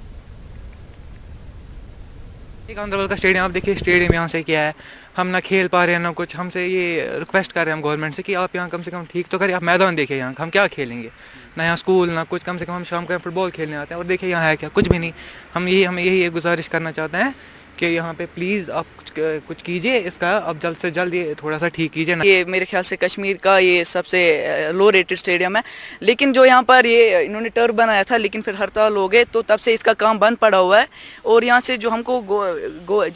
गांदरबल का स्टेडियम, आप देखिए स्टेडियम यहाँ से क्या है, हम ना खेल पा रहे हैं ना कुछ। हमसे ये रिक्वेस्ट कर रहे हैं हम गवर्नमेंट से कि आप यहाँ कम से कम ठीक तो करिए। आप मैदान देखिए, यहाँ हम क्या खेलेंगे, ना यहाँ स्कूल ना कुछ। कम से कम हम शाम को फुटबॉल खेलने आते हैं और देखिए यहाँ है क्या, कुछ भी नहीं। हमें यही गुजारिश करना चाहते हैं कि यहाँ पे प्लीज़ आप कुछ कीजिए, इसका अब जल्द से जल्द ये थोड़ा सा ठीक कीजिए। ये मेरे ख्याल से कश्मीर का ये सबसे लो रेटेड स्टेडियम है, लेकिन जो यहाँ पर ये इन्होंने टर्फ बनाया था, लेकिन फिर हड़ताल हो गए तो तब से इसका काम बंद पड़ा हुआ है। और यहाँ से जो हमको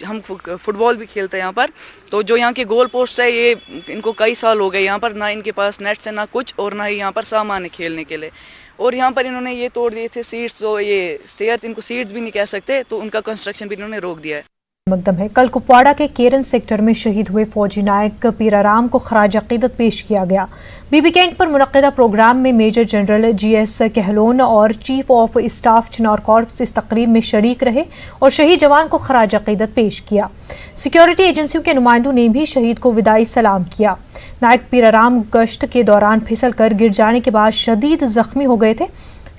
हम फुटबॉल भी खेलते हैं यहाँ पर, तो जो यहाँ के गोल पोस्ट है ये इनको कई साल हो गए यहाँ पर, ना इनके पास नेट्स है ना कुछ, और ना ही यहाँ पर सामान है खेलने के लिए। और यहाँ पर इन्होंने ये तोड़ दिए थे सीट्स, जो ये स्टेयर्स, इनको सीट्स भी नहीं कह सकते, तो उनका कंस्ट्रक्शन भी इन्होंने रोक दिया है। मकदम है। कल कुपवाड़ा के केरन सेक्टर में शहीद हुए फौजी नायक पीराराम को खराज अकीदत पेश किया गया। बीबी कैंट पर मुनक्किदा प्रोग्राम में मेजर जनरल GS कहलोन और chief of staff Chinar corps इस तकरीब में शरीक रहे और शहीद जवान को खराज अकीदत पेश किया। सिक्योरिटी एजेंसियों के नुमाइंदों ने भी शहीद को विदाई सलाम किया। नायक पीराराम गश्त के दौरान फिसल कर गिर जाने के बाद शदीद जख्मी हो गए थे।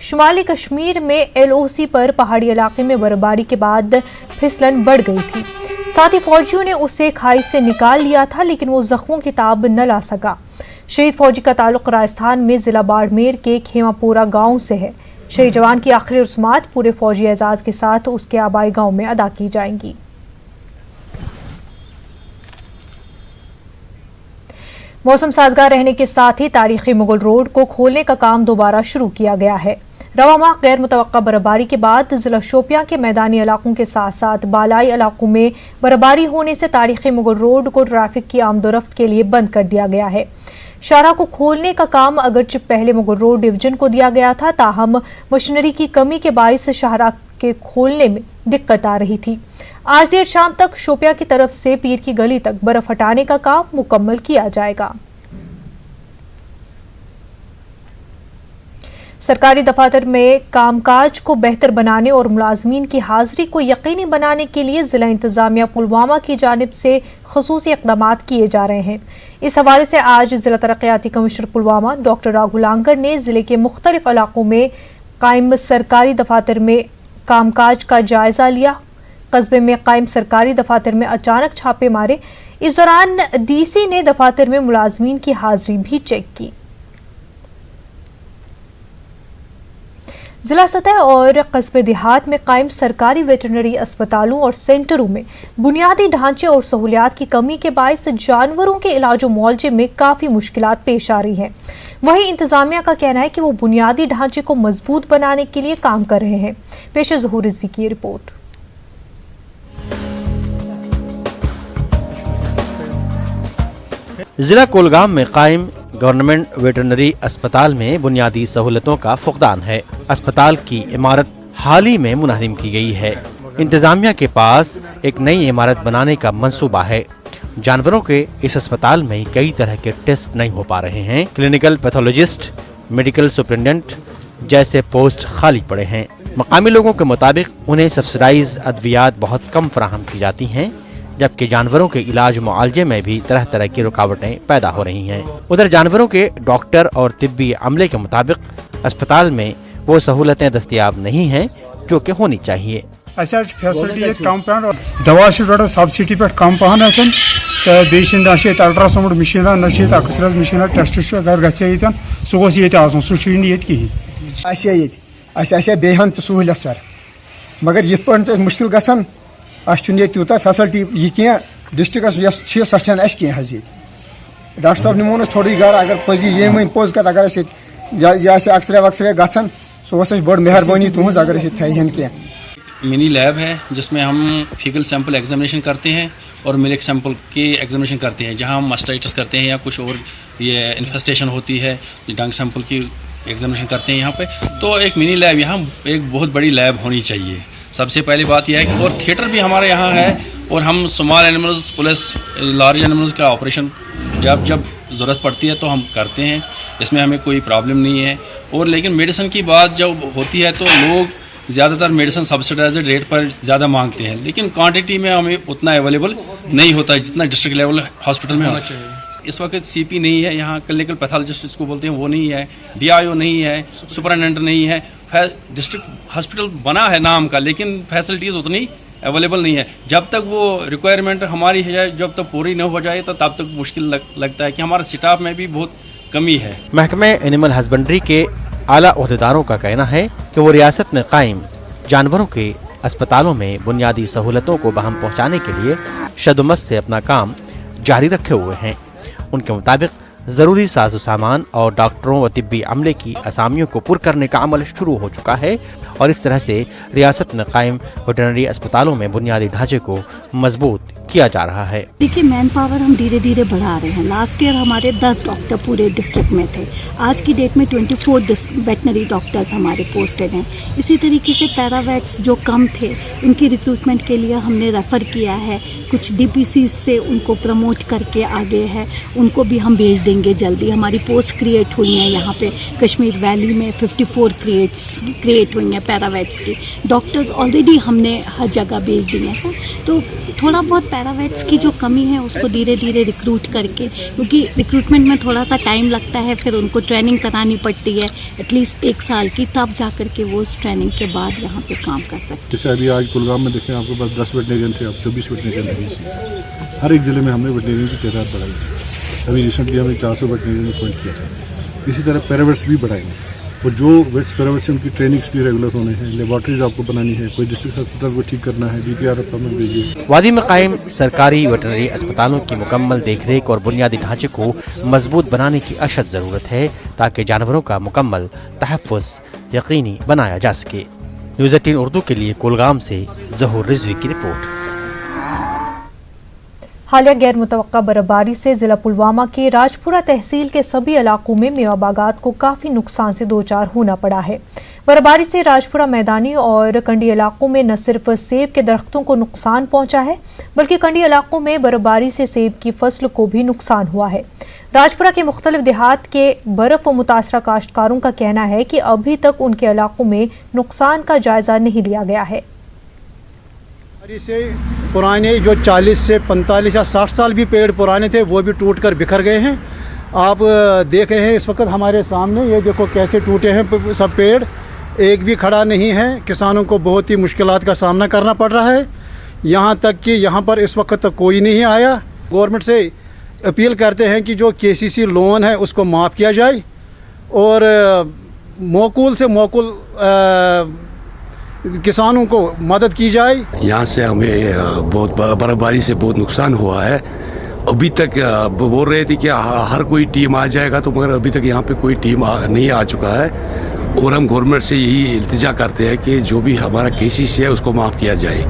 शुमाली कश्मीर में LOC पर पहाड़ी इलाके में बर्फबारी के बाद फिसलन बढ़ गई थी। साथ ही फौजियों ने उसे खाई से निकाल लिया था, लेकिन वो जख्मों की ताब न ला सका। शहीद फौजी का ताल्लुक राजस्थान में जिला बाड़मेर के खेमापुरा गांव से है। शहीद जवान की आखिरी रस्मात पूरे फौजी एजाज के साथ उसके आबाई गांव में अदा की जाएंगी। मौसम साजगार रहने के साथ ही तारीखी मुगल रोड को खोलने का काम दोबारा शुरू किया गया है। रवा माह गैर मुतवक्का बर्फबारी के बाद जिला शोपियां के मैदानी इलाकों के साथ साथ बालाई इलाकों में बर्फबारी होने से तारीखी मुगल रोड को ट्रैफिक की आमदोरफ्त के लिए बंद कर दिया गया है। शाहराह को खोलने का काम अगरचे पहले मुगल रोड डिवीजन को दिया गया था, ताहम मशीनरी की कमी के बायस शाहराह के खोलने में दिक्कत आ रही थी। आज देर शाम तक शोपिया की तरफ से पीर की गली तक बर्फ हटाने का काम मुकम्मल किया जाएगा। सरकारी दफातर में कामकाज को बेहतर बनाने और मुलाजमीन की हाजिरी को यकीनी बनाने के लिए जिला इंतजामिया पुलवामा की जानिब से खसूसी इक़दाम किए जा रहे हैं। इस हवाले से आज जिला तरक्याती कमिश्नर पुलवामा डॉक्टर राहुल आंगर ने जिले के मुख्तलिफ इलाकों में कायम सरकारी दफातर में कामकाज का जायजा लिया। कस्बे में कायम सरकारी दफातर में अचानक छापे मारे। इस दौरान DC ने दफातर में मुलाजमीन की हाजिरी भी चेक की। जिला सतह और कस्बे देहात में कायम सरकारी वेटरनरी अस्पतालों और सेंटरों में बुनियादी ढांचे और सहूलियात की कमी के बायस जानवरों के इलाज और मुआवजे में काफ़ी मुश्किलात पेश आ रही हैं। वहीं इंतजामिया का कहना है कि वो बुनियादी ढांचे को मजबूत बनाने के लिए काम कर रहे हैं। पेश ज़हूर रिजवी की रिपोर्ट। जिला कोलगाम में कायम गवर्नमेंट वेटरनरी अस्पताल में बुनियादी सहूलतों का फुकदान है। अस्पताल की इमारत हाल ही में मुनहदिम की गई है। इंतजामिया के पास एक नई इमारत बनाने का मंसूबा है। जानवरों के इस अस्पताल में कई तरह के टेस्ट नहीं हो पा रहे हैं। क्लिनिकल पैथोलॉजिस्ट, मेडिकल सुपरिटेंडेंट जैसे पोस्ट खाली पड़े हैं। मकामी लोगों के मुताबिक उन्हें सब्सिडाइज अद्वियात बहुत कम फराहम की जाती हैं, जबकि जानवरों के इलाज मुआवजे में भी तरह तरह की रुकावटें पैदा हो रही हैं। उधर जानवरों के डॉक्टर और तिब्बी अमले के मुताबिक अस्पताल में वो सहूलतें दस्तयाब नहीं हैं जो कि होनी चाहिए। फैसिलिटी कम पे दवा सब्सिडी पे कम पहन तो ultrasound machine x-ray machine test अगर गन सह कहें बेहन तो सहूलियत सर, मगर ये मुश्किल गूत फैसिलिटी यह क्या डिस्ट्रिक्स सह कह डॉक्टर साहब निमोन थोड़ी घर अगर पजी ये मुझ पोज कत अगर एक्सरे वक्सरे गन सह बड़ मेहरबानी तुज अगर थन क्या। मिनी लैब है जिसमें हम फीकल सैंपल एग्जामिनेशन करते हैं और मिल्क सैंपल की एग्जामिनेशन करते हैं, जहां हम मास्टाइटिस करते हैं या कुछ और ये इन्फेस्टेशन होती है, डंग सैंपल की एग्जामिनेशन करते हैं यहाँ पे। तो एक मिनी लैब यहाँ एक बहुत बड़ी लैब होनी चाहिए, सबसे पहली बात यह है कि और थिएटर भी हमारे यहाँ है और हम small animals plus large animals का ऑपरेशन जब ज़रूरत पड़ती है तो हम करते हैं, इसमें हमें कोई प्रॉब्लम नहीं है। और लेकिन मेडिसिन की बात जब होती है तो लोग ज़्यादातर मेडिसिन सब्सिडाइज्ड रेट पर ज़्यादा मांगते हैं, लेकिन क्वांटिटी में हमें उतना अवेलेबल नहीं होता है जितना डिस्ट्रिक्ट लेवल हॉस्पिटल में होना चाहिए। इस वक्त सीपी नहीं है यहाँ, क्लिनिकल पैथोलॉजिस्ट जिसको बोलते हैं वो नहीं है, डीआईओ नहीं है, सुपरिटेंडेंट नहीं है। डिस्ट्रिक्ट हॉस्पिटल बना है नाम का, लेकिन फैसिलिटीज़ उतनी अवेलेबल नहीं है। जब तक वो रिक्वायरमेंट हमारी है जब तक पूरी न हो जाए तो तब तक मुश्किल लगता है कि हमारे स्टाफ में भी बहुत कमी है। महकमे एनिमल हस्बेंड्री के आला ओहदेदारों का कहना है कि वो रियासत में कायम जानवरों के अस्पतालों में बुनियादी सहूलतों को बहम पहुँचाने के लिए शदुमत से अपना काम जारी रखे हुए हैं। उनके मुताबिक ज़रूरी साजो सामान और डॉक्टरों व तिब्बी अमले की असामियों को पुर करने का अमल शुरू हो चुका है और इस तरह से रियासत में कायम वेटरनरी अस्पतालों में बुनियादी ढांचे को मजबूत किया जा रहा है। देखिए, मैन पावर हम धीरे धीरे बढ़ा रहे हैं। लास्ट ईयर हमारे 10 डॉक्टर पूरे डिस्ट्रिक्ट में थे, आज की डेट में 24 वेटनरी डॉक्टर्स हमारे पोस्टेड हैं। इसी तरीके से पैरावैट्स जो कम थे उनकी रिक्रूटमेंट के लिए हमने रेफ़र किया है, कुछ DPC से उनको प्रमोट करके आगे है, उनको भी हम भेज देंगे जल्दी। हमारी पोस्ट क्रिएट हुई हैं यहाँ पे कश्मीर वैली में 54 क्रिएट हुई हैं पैरावैट्स की। डॉक्टर्स ऑलरेडी हमने हर जगह भेज दिए हैं। तो थोड़ा बहुत पैरावैट्स की जो कमी है उसको धीरे धीरे रिक्रूट करके, क्योंकि रिक्रूटमेंट में थोड़ा सा टाइम लगता है, फिर उनको ट्रेनिंग करानी पड़ती है एटलीस्ट 1 साल की, तब जा कर के वो उस ट्रेनिंग के बाद यहाँ पे काम कर सकते हैं। जैसे अभी आज कुलगाम में देखें आपके पास 10 वेटनेरियन थे, अब 24 वेटनेरियन थे। हर एक ज़िले में हमने वेटनेरियन की तादाद बढ़ाई है। अभी रिसेंटली हमने 400 वेटनेरियन अपॉइंट किया था। इसी तरह पैरावेट्स भी बढ़ाएंगे और जो वेट्स पैरावेट्स उनकी ट्रेनिंग्स भी रेगुलर होने हैं, लेबॉर्ट्रीज आपको बनानी है, कोई डिस्ट्रिक्ट हॉस्पिटल को ठीक करना है, DPR में भेजिए। वादी में कायम सरकारी वेटरनरी अस्पतालों की मुकम्मल देखरेख और बुनियादी ढांचे को मजबूत बनाने की अशद ज़रूरत है ताकि जानवरों का मुकम्मल तहफ़्फ़ुज़ यकीनी बनाया जा सके। न्यूज़ 18 उर्दू के लिए कुलगाम से ज़हूर रिजवी की रिपोर्ट। हालिया गैर मुतवक्का बर्फबारी से जिला पुलवामा के राजपुरा तहसील के सभी इलाकों में मेवा बागात को काफ़ी नुकसान से दो चार होना पड़ा है। बर्फबारी से राजपुरा मैदानी और कंडी इलाकों में न सिर्फ सेब के दरख्तों को नुकसान पहुंचा है बल्कि कंडी इलाकों में बर्फबारी से सेब की फसल को भी नुकसान हुआ है। राजपुरा के मुख्तलिफ देहात के बर्फ व मुतासरा काश्तकारों का कहना है कि अभी तक उनके इलाकों में नुकसान का जायजा नहीं लिया गया है। से पुराने जो 40 से 45 या 60 साल भी पेड़ पुराने थे वो भी टूट कर बिखर गए हैं। आप देख रहे हैं इस वक्त हमारे सामने, ये देखो कैसे टूटे हैं सब पेड़, एक भी खड़ा नहीं है। किसानों को बहुत ही मुश्किलात का सामना करना पड़ रहा है। यहाँ तक कि यहाँ पर इस वक्त तक कोई नहीं आया। गवर्नमेंट से अपील करते हैं कि जो KCC लोन है उसको माफ़ किया जाए और मौकूल से मौकूल किसानों को मदद की जाए। यहाँ से हमें बहुत बर्फबारी से बहुत नुकसान हुआ है। अभी तक बोल रहे थे कि हर कोई टीम आ जाएगा, तो मगर अभी तक यहाँ पे कोई टीम नहीं आ चुका है और हम गवर्नमेंट से यही इल्तिजा करते हैं कि जो भी हमारा KCC है उसको माफ़ किया जाए।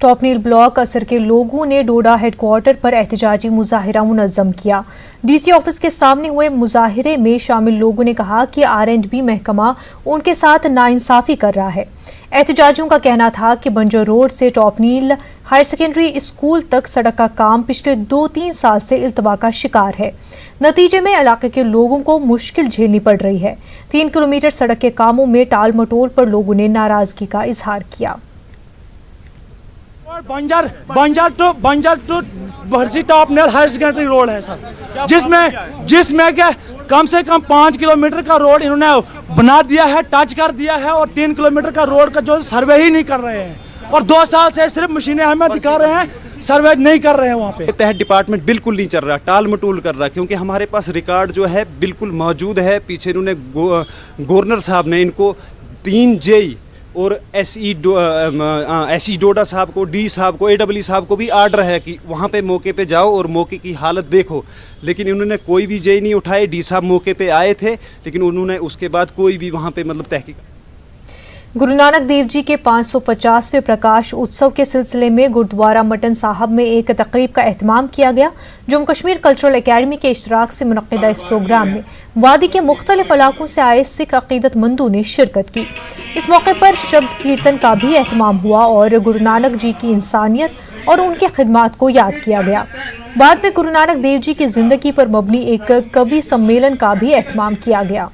टॉपनील ब्लॉक असर के लोगों ने डोडा हेडक्वार्टर पर एहतजाजी मुजाहिरा मुनज़्ज़म किया। DC ऑफिस के सामने हुए मुजाहिरे में शामिल लोगों ने कहा कि R&B महकमा उनके साथ नाइंसाफ़ी कर रहा है। एहतजाजियों का कहना था कि बंजर रोड से टॉपनील हायर सेकेंडरी स्कूल तक सड़क का काम पिछले 2-3 साल से इल्तवा का शिकार है। नतीजे में इलाके के लोगों को मुश्किल झेलनी पड़ रही है। 3 किलोमीटर सड़क के कामों में टाल मटोल पर लोगों ने नाराजगी का इजहार किया। बंजर टू भरसी टॉपनील हायर सेकेंडरी रोड है सर, जिसमें के कम से कम 5 किलोमीटर का रोड इन्होंने बना दिया है, टच कर दिया है और 3 किलोमीटर का रोड का जो सर्वे ही नहीं कर रहे हैं और 2 साल से सिर्फ मशीनें हमें दिखा रहे हैं, सर्वे नहीं कर रहे हैं। वहाँ पे तहत डिपार्टमेंट बिल्कुल नहीं चल रहा, टाल मटोल कर रहा, क्योंकि हमारे पास रिकॉर्ड जो है बिल्कुल मौजूद है। पीछे इन्होंने गवर्नर साहब ने इनको 3 जेई और SE डोडा साहब को, D साहब को, AEE साहब को भी आर्डर है कि वहाँ पे मौके पे जाओ और मौके की हालत देखो, लेकिन इन्होंने कोई भी जेई नहीं उठाए। D साहब मौके पे आए थे लेकिन उन्होंने उसके बाद कोई भी वहाँ पे मतलब तहकीक। गुरु नानक देव जी के 550वें प्रकाश उत्सव के सिलसिले में गुरुद्वारा मटन साहब में एक तकरीब का एहतमाम किया गया। जम्मू कश्मीर कल्चरल एकेडमी के इश्तराक से मुनक्किदा इस प्रोग्राम में वादी के मुख्तलिफ इलाकों से आए सिख अकीदतमंदों ने शिरकत की। इस मौके पर शब्द कीर्तन का भी एहतमाम हुआ और गुरु नानक जी की इंसानियत और उनके खिदमात को याद किया गया। बाद में गुरु नानक देव जी की जिंदगी पर मबनी एक कवि सम्मेलन का भी एहतमाम किया गया।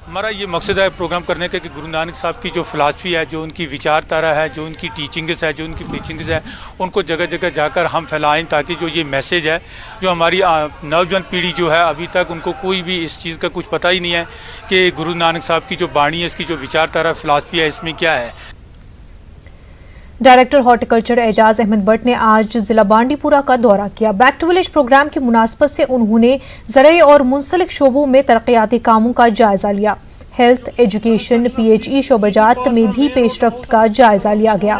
हमारा ये मकसद है प्रोग्राम करने का कि गुरु नानक साहब की जो फ़िलासफ़ी है, जो उनकी विचारधारा है, जो उनकी टीचिंग्स है, जो उनकी प्रीचिंग्स है, उनको जगह जगह जाकर हम फैलाएं, ताकि जो ये मैसेज है, जो हमारी नौजवान पीढ़ी जो है अभी तक उनको कोई भी इस चीज़ का कुछ पता ही नहीं है कि गुरु नानक साहब की जो बाणी है, इसकी जो विचारधारा फ़िलासफ़ी है, इसमें क्या है। डायरेक्टर हॉर्टिकल्चर एजाज अहमद भट्ट ने आज जिला बांडीपुरा का दौरा किया। बैक टू विलेज प्रोग्राम की मुनासबत से उन्होंने ज़राई और मुंसलिक शोबों में तरक्याती कामों का जायजा लिया। हेल्थ, एजुकेशन, PHE शोबजात में भी पेशरफ्त का जायजा लिया गया।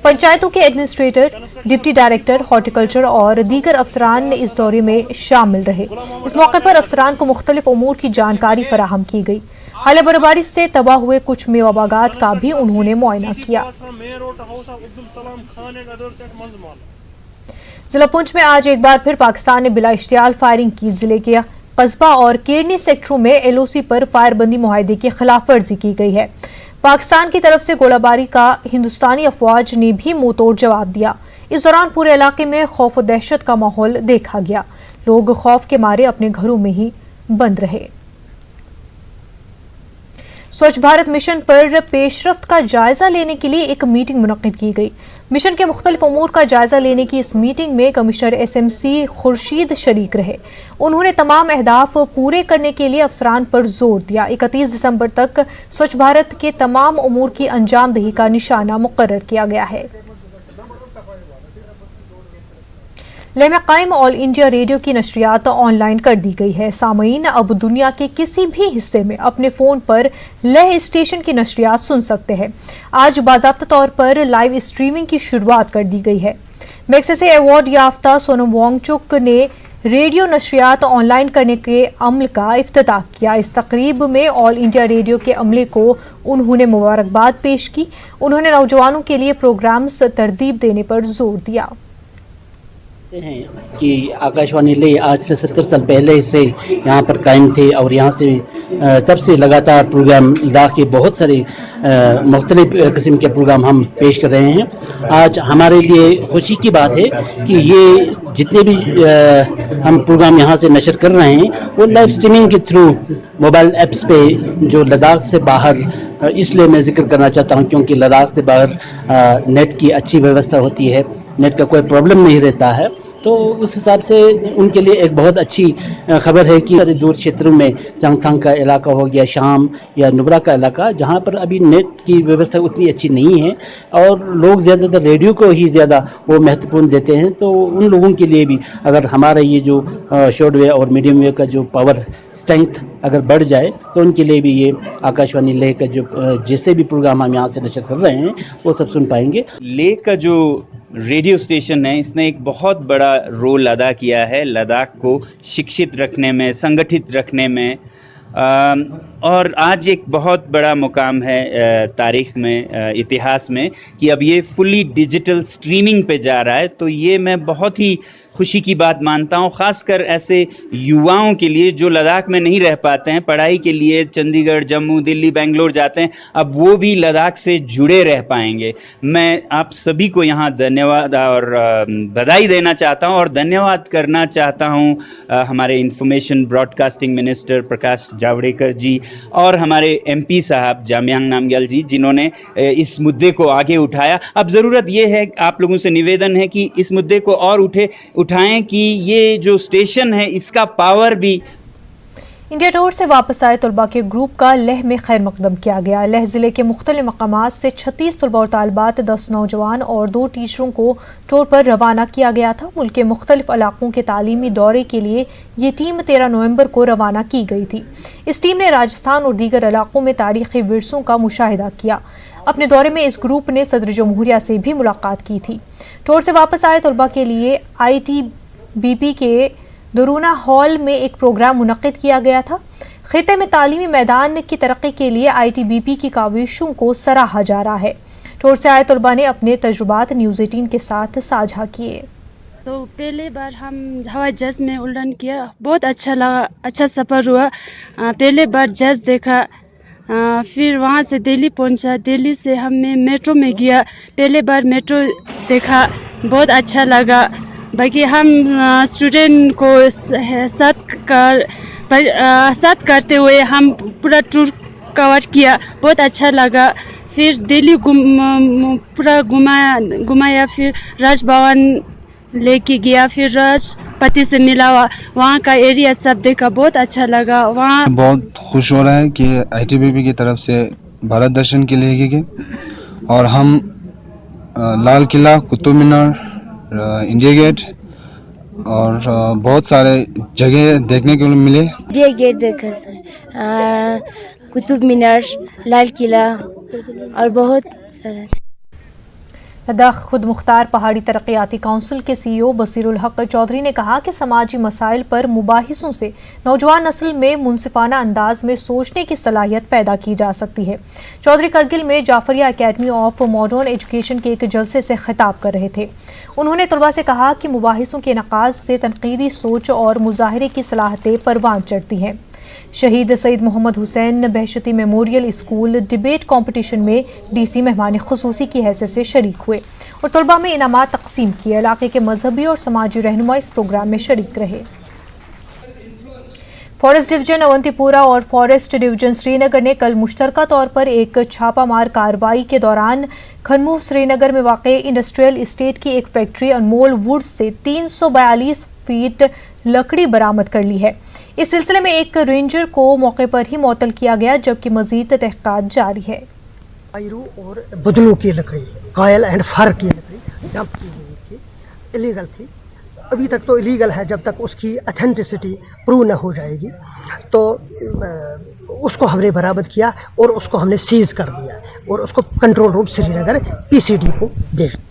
पंचायतों के एडमिनिस्ट्रेटर, डिप्टी डायरेक्टर हॉर्टिकल्चर और दीगर अफसरान इस दौरे में शामिल रहे। इस मौके पर अफसरान को मुख्तलिफ उमूर की जानकारी फराहम की गई। हाल बर्फबारी से तबाह हुए कुछ मेवा बागात का भी उन्होंने मुआयना किया। जिला पुंछ में आज एक बार फिर पाकिस्तान ने बिला इश्तियाल फायरिंग की। जिले के कस्बा और केरनी सेक्टरों में LOC पर फायरबंदी मुआहदे की खिलाफ वर्जी की गई है। पाकिस्तान की तरफ से गोलाबारी का हिंदुस्तानी अफवाज ने भी मुंहतोड़ जवाब दिया। इस दौरान पूरे इलाके में खौफ और दहशत का माहौल देखा गया। लोग खौफ के मारे अपने घरों में ही बंद रहे। स्वच्छ भारत मिशन पर पेशरफ्त का जायजा लेने के लिए एक मीटिंग मुनक्किद की गई। मिशन के मुख्तलिफ उमूर का जायजा लेने की इस मीटिंग में कमिश्नर SMC खुर्शीद शरीक रहे। उन्होंने तमाम अहदाफ पूरे करने के लिए अफसरान पर जोर दिया। 31 दिसंबर तक स्वच्छ भारत के तमाम उमूर की अंजामदही का निशाना मुकर्रर किया गया है। लेह में कायम ऑल इंडिया रेडियो की नशरियात ऑनलाइन कर दी गई है। सामईन अब दुनिया के किसी भी हिस्से में अपने फ़ोन पर लेह स्टेशन की नशरियात सुन सकते हैं। आज बाज़ाब्ता तौर पर लाइव स्ट्रीमिंग की शुरुआत कर दी गई है। मैग्सेसे अवार्ड याफ्ता सोनम वांगचुक ने रेडियो नशरियात ऑनलाइन करने के अमल का इफ्तिताह किया। इस तकरीब में ऑल इंडिया रेडियो के अमले को उन्होंने मुबारकबाद पेश की। उन्होंने नौजवानों के लिए प्रोग्राम्स तरतीब देने पर जोर दिया हैं कि आकाशवाणी ले आज से 70 साल पहले से यहाँ पर कायम थे और यहाँ से तब से लगातार प्रोग्राम लद्दाख के बहुत सारे मुख्तलिफ किस्म के प्रोग्राम हम पेश कर रहे हैं। आज हमारे लिए खुशी की बात है कि ये जितने भी हम प्रोग्राम यहाँ से नशर कर रहे हैं वो लाइव स्ट्रीमिंग के थ्रू मोबाइल ऐप्स पे जो लद्दाख से बाहर, इसलिए मैं जिक्र करना चाहता हूँ क्योंकि लद्दाख से बाहर नेट की अच्छी व्यवस्था होती है, नेट का कोई प्रॉब्लम नहीं रहता है, तो उस हिसाब से उनके लिए एक बहुत अच्छी खबर है कि दूर क्षेत्रों में चंगथंग का इलाका हो गया, शाम या नुब्रा का इलाका, जहाँ पर अभी नेट की व्यवस्था उतनी अच्छी नहीं है और लोग ज़्यादातर रेडियो को ही ज़्यादा वो महत्वपूर्ण देते हैं, तो उन लोगों के लिए भी अगर हमारा ये जो शॉर्ट वेव और मीडियम वेव का जो पावर स्ट्रेंथ अगर बढ़ जाए तो उनके लिए भी ये आकाशवाणी लेह का जो जैसे भी प्रोग्राम हम यहाँ से नशर कर रहे हैं वो सब सुन पाएंगे। लेह का जो रेडियो स्टेशन है इसने एक बहुत बड़ा रोल अदा किया है लद्दाख को शिक्षित रखने में, संगठित रखने में, और आज एक बहुत बड़ा मुकाम है तारीख़ में, इतिहास में कि अब ये फुली डिजिटल स्ट्रीमिंग पे जा रहा है। तो ये मैं बहुत ही खुशी की बात मानता हूँ, ख़ासकर ऐसे युवाओं के लिए जो लद्दाख में नहीं रह पाते हैं, पढ़ाई के लिए चंडीगढ़, जम्मू, दिल्ली, बेंगलोर जाते हैं, अब वो भी लद्दाख से जुड़े रह पाएंगे। मैं आप सभी को यहाँ धन्यवाद और बधाई देना चाहता हूँ और धन्यवाद करना चाहता हूँ हमारे information broadcasting minister Prakash Javadekar जी और हमारे MP साहब जामयांग नामग्याल जी, जिन्होंने इस मुद्दे को आगे उठाया। अब ज़रूरत ये है, आप लोगों से निवेदन है कि इस मुद्दे को और उठाएं कि ये जो स्टेशन है इसका पावर भी। इंडिया टूर से वापस आए तलबा के ग्रुप का लेह में खैर मकदम किया गया। लेह ज़िले के मुख्तलिफ मकामात से 36 तलबा और तालिबात, 10 नौजवान और 2 टीचरों को टूर पर रवाना किया गया था। मुल्क के मुख्तलिफ इलाकों के तालीमी दौरे के लिए ये टीम 13 नवंबर को रवाना की गई थी। इस टीम ने राजस्थान और दीगर इलाकों में तारीखी विरसों का मुशाहिदा किया। अपने दौरे में इस ग्रुप ने सदर जमहूरिया से भी मुलाकात की थी। टूर से वापस आए तलबा के लिए ITBP के दरूना हॉल में एक प्रोग्राम मुनक्किद किया गया था। खिते में तालीमी मैदान की तरक्की के लिए ITBP की काविशों को सराहा जा रहा है। टूर से आए तलबा ने अपने तजुर्बात न्यूज़ 18 के साथ साझा किए। तो पहले बार हम हवाई जहाज़ में उड़ान किया, बहुत अच्छा लगा, अच्छा सफ़र हुआ। पहले बार जहाज़ देखा, फिर वहाँ से दिल्ली पहुँचा, दिल्ली से हमने मेट्रो में गया, पहले बार मेट्रो देखा, बहुत अच्छा लगा। बाकी हम स्टूडेंट को साथ करते हुए हम पूरा टूर कवर किया, बहुत अच्छा लगा। फिर दिल्ली पूरा घुमाया, फिर राज भवन लेके गया, फिर राष्ट्रपति से मिला, वहाँ का एरिया सब देखा, बहुत अच्छा लगा। वहाँ बहुत खुश हो रहा है कि ITBP की तरफ से भारत दर्शन के लिए गए और हम लाल किला, कुतुब मीनार, इंडिया गेट और बहुत सारे जगह देखने को मिले। इंडिया गेट देखा सर, कुतुब मीनार, लाल किला और बहुत सारा। लद्दाख खुद मुख्तार पहाड़ी तरक्याती काउंसिल के CEO बसीरुल हक चौधरी ने कहा कि समाजी मसाइल पर मुबाहिसों से नौजवान नस्ल में मुनसिफाना अंदाज में सोचने की सलाहियत पैदा की जा सकती है। चौधरी करगिल में Jafaria academy of modern education के एक जलसे से खिताब कर रहे थे। उन्होंने तलबा से कहा कि मुबाहिसों के नकाज से तनकीदी सोच और मुजाहरे की सलाहतें परवान चढ़ती हैं। शहीद Saeed Mohammad Hussain Behishti memorial school debate competition में DC मेहमान खुसूसी की हैसियत से शरीक हुए और तलबा में इनामात तकसीम किए। इलाके के मजहबी और समाजी रहनुमा इस प्रोग्राम में शरीक रहे। फॉरेस्ट डिवीजन अवंतीपुरा और फॉरेस्ट डिवीजन श्रीनगर ने कल मुश्तरका तौर पर एक छापामार कार्रवाई के दौरान खनमू श्रीनगर में वाक़ इंडस्ट्रियल इस्टेट की एक फैक्ट्री अनमोल वुड्स से 342 फीट लकड़ी बरामद कर ली है। इस सिलसिले में एक रेंजर को मौके पर ही मुअत्तल किया गया, जबकि मजीद तहक़ीक़ात जारी है। और बदलू की लकड़ी, कायल एंड फर की लकड़ी जब्त की हुई थी, इलीगल थी। अभी तक तो इलीगल है, जब तक उसकी ऑथेंटिसिटी प्रूव न हो जाएगी तो उसको हमने बरामद किया और उसको हमने सीज कर दिया और उसको कंट्रोल रूम श्रीनगर PCD को भेज दिया।